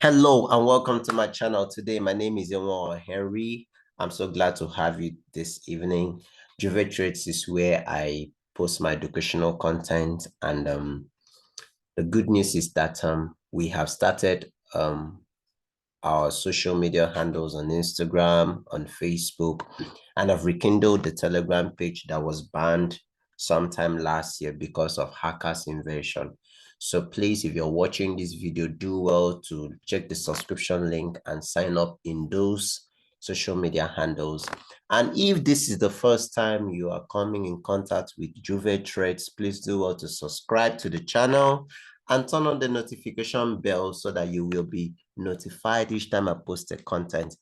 Hello and welcome to my channel. Today, my name is Henry. I'm so glad to have you this evening. Juvirtrades is where I post my educational content, and the good news is that we have started our social media handles on Instagram, on Facebook, and I've rekindled the Telegram page that was banned sometime last year because of hackers invasion. So please, if you're watching this video, do well to check the subscription link and sign up in those social media handles. And if this is the first time you are coming in contact with juvirtrades, please do well to subscribe to the channel and turn on the notification bell so that you will be notified each time I post a content.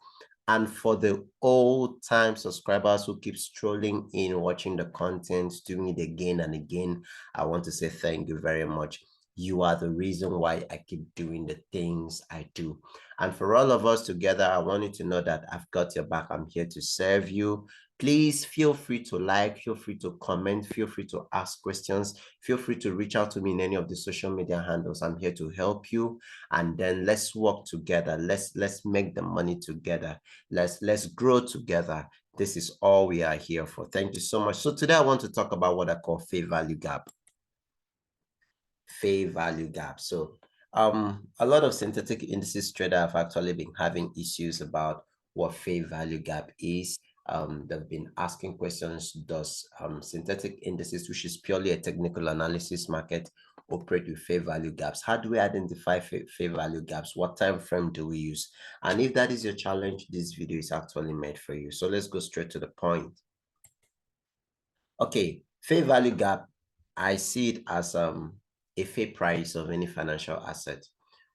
And for the old-time subscribers who keep strolling in, watching the content, doing it again and again, I want to say thank you very much. You are the reason why I keep doing the things I do. And for all of us together, I want you to know that I've got your back. I'm here to serve you. Please feel free to like, feel free to comment, feel free to ask questions, feel free to reach out to me in any of the social media handles. I'm here to help you. And then let's work together. Let's make the money together. Let's grow together. This is all we are here for. Thank you so much. So today I want to talk about what I call fair value gap. Fair value gap. So a lot of synthetic indices traders have actually been having issues about what fair value gap is. They've been asking questions, does synthetic indices, which is purely a technical analysis market, operate with fair value gaps? How do we identify fair value gaps? What time frame do we use? And if that is your challenge, this video is actually made for you. So let's go straight to the point. Okay, fair value gap, I see it as a fair price of any financial asset.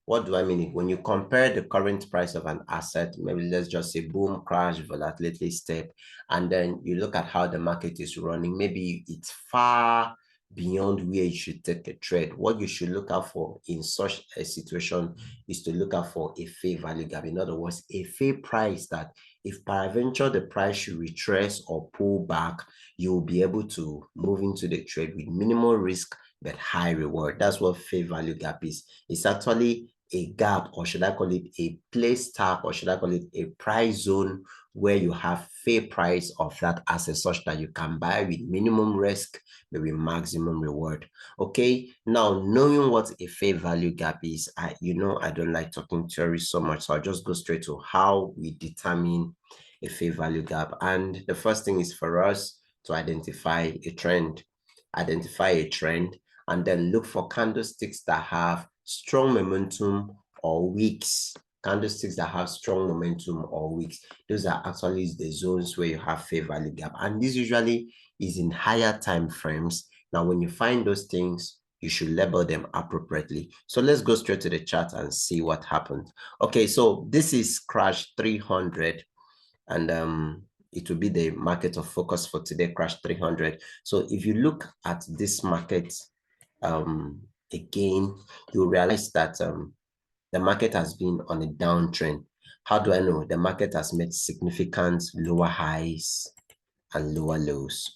What do I mean? When you compare the current price of an asset, maybe let's just say boom, crash, volatility step, and then you look at how the market is running, maybe it's far beyond where you should take a trade. What you should look out for in such a situation is to look out for a fair value gap. In other words, a fair price that if peradventure the price should retrace or pull back, you'll be able to move into the trade with minimal risk but high reward. That's what fair value gap is. It's actually a gap, or should I call it a place tag, or should I call it a price zone where you have fair price of that asset such that you can buy with minimum risk, maybe maximum reward. Okay, now knowing what a fair value gap is, I don't like talking theory so much, so I'll just go straight to how we determine a fair value gap. And the first thing is for us to identify a trend, and then look for candlesticks that have strong momentum or wicks. Candlesticks that have strong momentum or wicks. Those are actually the zones where you have fair value gap. And this usually is in higher time frames. Now, when you find those things, you should label them appropriately. So let's go straight to the chart and see what happened. Okay, so this is crash 300, and it will be the market of focus for today, crash 300. So if you look at this market again, you'll realize that the market has been on a downtrend. How do I know? The market has made significant lower highs and lower lows.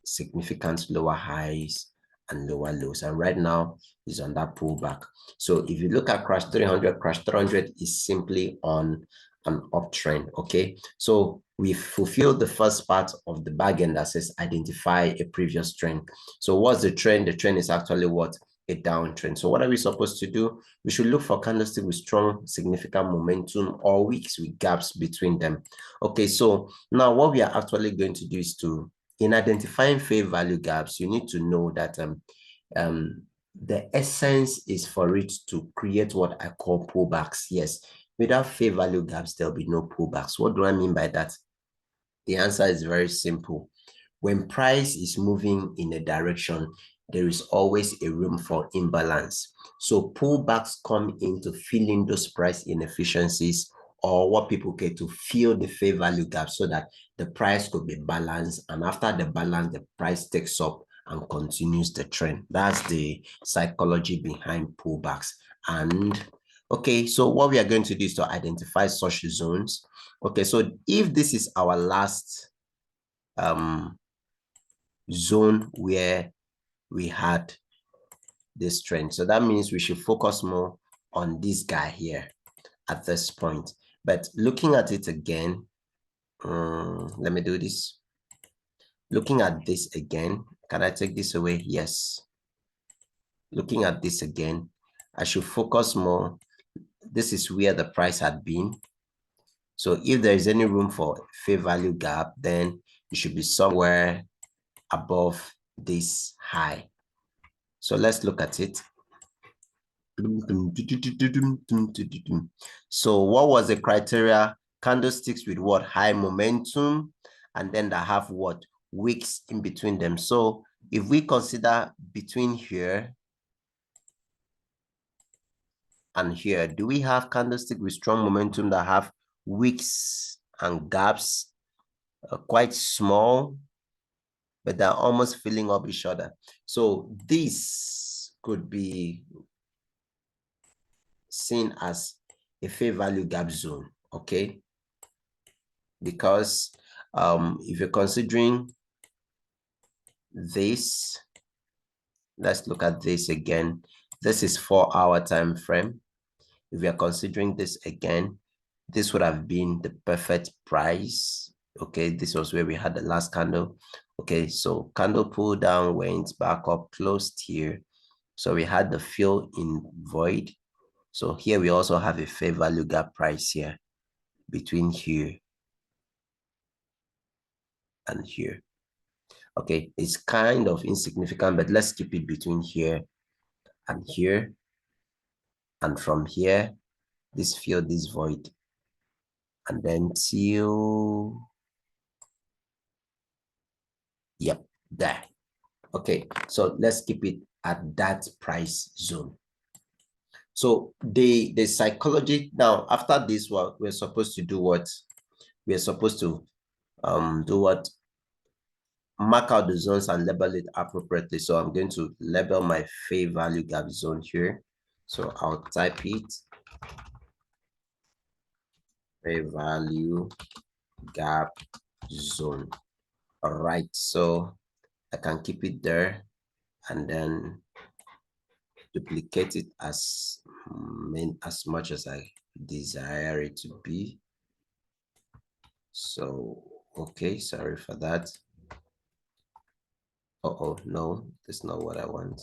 Significant lower highs and lower lows. And right now is on that pullback. So if you look at crash 300 is simply on an uptrend. Okay, so we've fulfilled the first part of the bargain that says identify a previous trend. So what's the trend? The trend is actually what? A downtrend. So what are we supposed to do? We should look for candlestick with strong, significant momentum or wicks with gaps between them. Okay, so now what we are actually going to do is to, in identifying fair value gaps, you need to know that the essence is for it to create what I call pullbacks. Yes, without fair value gaps, there'll be no pullbacks. What do I mean by that? The answer is very simple. When price is moving in a direction, there is always a room for imbalance. So pullbacks come in to fill in those price inefficiencies, or what people get to fill the fair value gap so that the price could be balanced. And after the balance, the price takes up and continues the trend. That's the psychology behind pullbacks. And okay, so what we are going to do is to identify such zones. Okay, so if this is our last zone where we had this trend, so that means we should focus more on this guy here at this point. But looking at it again, let me do this. Looking at this again, can I take this away? Yes. Looking at this again, I should focus more. This is where the price had been. So if there is any room for fair value gap, then it should be somewhere above this high. So let's look at it. So what was the criteria? Candlesticks with what? High momentum, and then they have what? Wicks in between them. So if we consider between here and here, do we have candlestick with strong momentum that have wicks and gaps quite small, but they're almost filling up each other? So this could be seen as a fair value gap zone, okay? Because if you're considering this, let's look at this again. This is 4-hour time frame. If you're considering this again, this would have been the perfect price. Okay, this was where we had the last candle. Okay, so candle pull down, went back up, closed here. So we had the fill in void. So here we also have a fair value gap price here between here and here. Okay, it's kind of insignificant, but let's keep it between here and here. And from here, this fill, this void. And then till, yep, there. Okay, so let's keep it at that price zone. So the psychology now, after this, what we're supposed to do, what we're supposed to do, what mark out the zones and label it appropriately. So I'm going to label my fair value gap zone here. So I'll type it fair value gap zone. All right, so I can keep it there and then duplicate it as much as I desire it to be. So okay, sorry for that. Oh no, that's not what I want.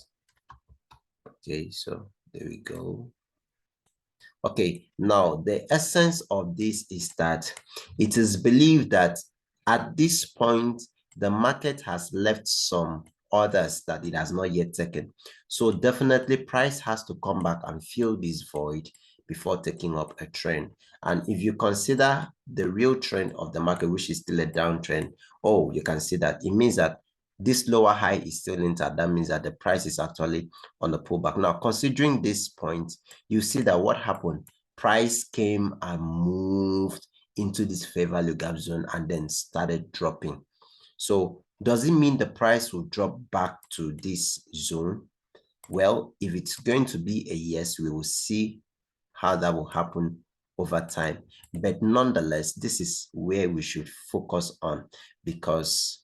Okay, so there we go. Okay, now the essence of this is that it is believed that at this point the market has left some orders that it has not yet taken. So definitely price has to come back and fill this void before taking up a trend. And if you consider the real trend of the market, which is still a downtrend, oh, you can see that it means that this lower high is still intact. That means that the price is actually on the pullback. Now, considering this point, you see that what happened? Price came and moved into this fair value gap zone and then started dropping. So does it mean the price will drop back to this zone? Well, if it's going to be a yes, we will see how that will happen over time. But nonetheless, this is where we should focus on, because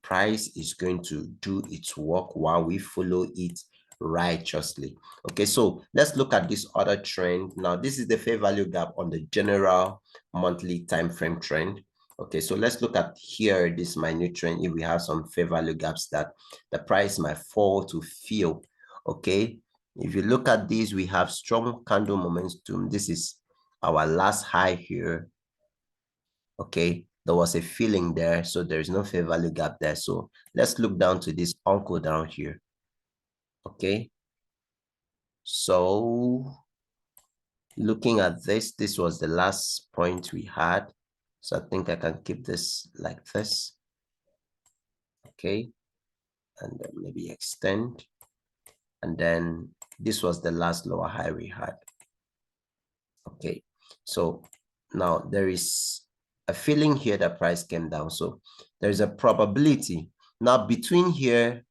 price is going to do its work while we follow it righteously. Okay, so let's look at this other trend. Now, this is the fair value gap on the general monthly time frame trend. Okay, so let's look at here, this minute trend. If we have some fair value gaps that the price might fall to fill. Okay, if you look at these, we have strong candle momentum. This is our last high here. Okay, there was a filling there, so there is no fair value gap there. So let's look down to this uncle down here. Okay, so looking at this, this was the last point we had. So I think I can keep this like this. Okay, and then maybe extend. And then this was the last lower high we had. Okay, so now there is a feeling here that price came down. So there's a probability. Now between here,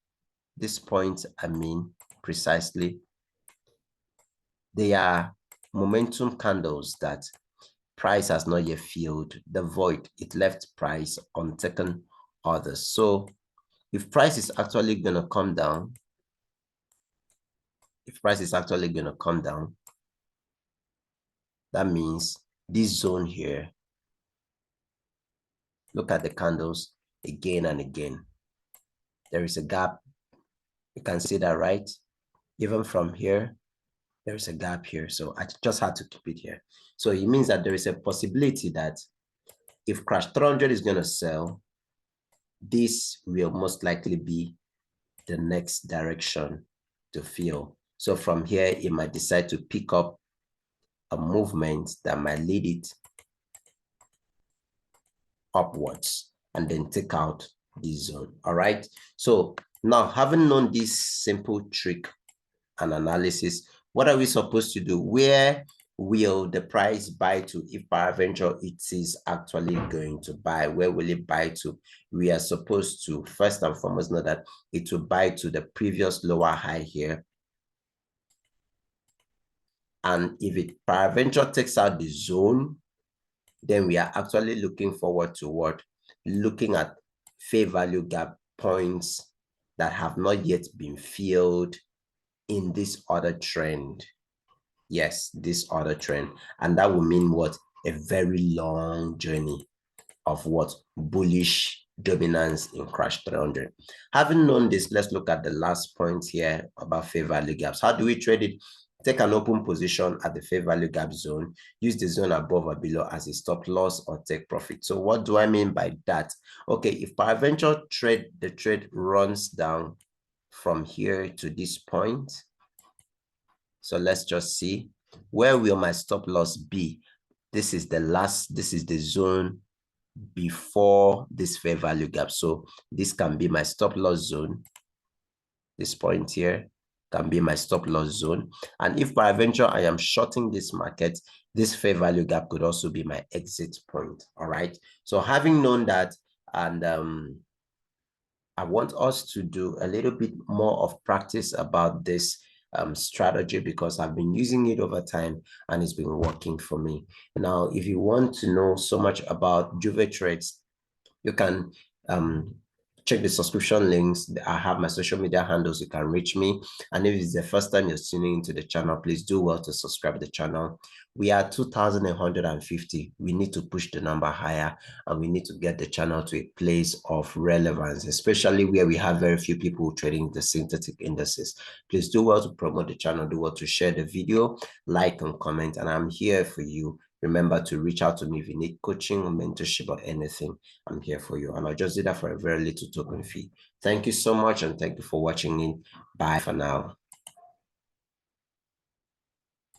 this point, I mean, precisely, they are momentum candles that price has not yet filled the void. It left price on taken orders. So if price is actually going to come down, That means this zone here, look at the candles again and again. There is a gap. You can see that, right? Even from here, there is a gap here. So I just had to keep it here. So it means that there is a possibility that if crash 300 is going to sell, this will most likely be the next direction to fill. So from here, it might decide to pick up a movement that might lead it upwards and then take out this zone. All right. So now, having known this simple trick and analysis, what are we supposed to do? Where will the price buy to if peradventure it is actually going to buy? Where will it buy to? We are supposed to first and foremost know that it will buy to the previous lower high here. And if it peradventure takes out the zone, then we are actually looking forward to what? Looking at fair value gap points that have not yet been filled in this other trend. Yes, this other trend. And that will mean what? A very long journey of what? Bullish dominance in crash 300. Having known this, let's look at the last point here about fair value gaps. How do we trade it? Take an open position at the fair value gap zone, use the zone above or below as a stop loss or take profit. So what do I mean by that? Okay, if peradventure the trade runs down from here to this point, so let's just see, where will my stop loss be? This is the zone before this fair value gap. So this can be my stop loss zone. This point here can be my stop loss zone. And if peradventure I am shorting this market, this fair value gap could also be my exit point. All right. So having known that, and I want us to do a little bit more of practice about this strategy, because I've been using it over time and it's been working for me. Now, if you want to know so much about juvirtrades, you can check the subscription links. I have my social media handles. You can reach me. And if it's the first time you're tuning into the channel, please do well to subscribe to the channel. We are 2,150. We need to push the number higher, and we need to get the channel to a place of relevance, especially where we have very few people trading the synthetic indices. Please do well to promote the channel, do well to share the video, like and comment, and I'm here for you. Remember to reach out to me if you need coaching or mentorship or anything. I'm here for you. And I'll just do that for a very little token fee. Thank you so much, and thank you for watching in. Bye for now.